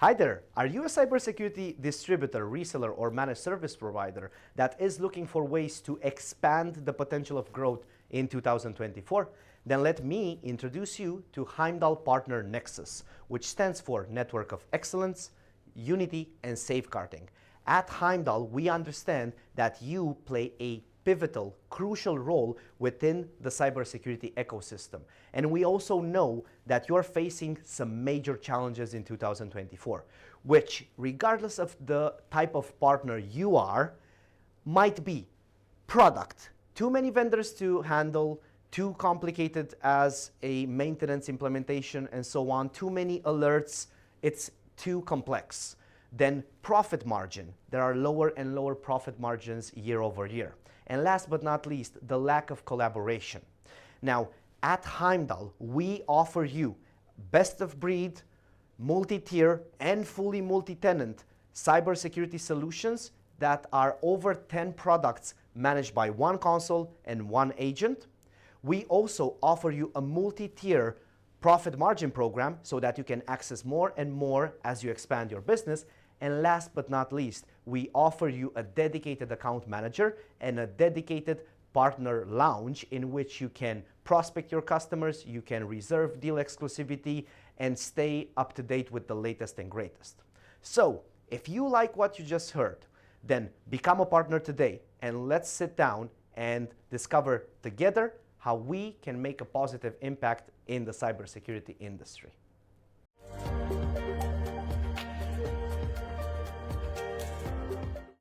Hi there, are you a cybersecurity distributor, reseller, or managed service provider that is looking for ways to expand the potential of growth in 2024? Then let me introduce you to Heimdal partner Nexus, which stands for Network of Excellence, Unity, and Safeguarding. At Heimdal, we understand that you play a pivotal, crucial role within the cybersecurity ecosystem. And we also know that you're facing some major challenges in 2024, which, regardless of the type of partner you are, might be product. Too many vendors to handle, too complicated as a maintenance implementation and so on, too many alerts, it's too complex. Then profit margin, there are lower and lower profit margins year over year. And last but not least, the lack of collaboration. Now, at Heimdal, we offer you best of breed, multi-tier, and fully multi-tenant cybersecurity solutions that are over 10 products managed by one console and one agent. We also offer you a multi-tier profit margin program so that you can access more and more as you expand your business. And last but not least, we offer you a dedicated account manager and a dedicated partner lounge in which you can prospect your customers, you can reserve deal exclusivity, and stay up to date with the latest and greatest. So, if you like what you just heard, then become a partner today and let's sit down and discover together how we can make a positive impact in the cybersecurity industry.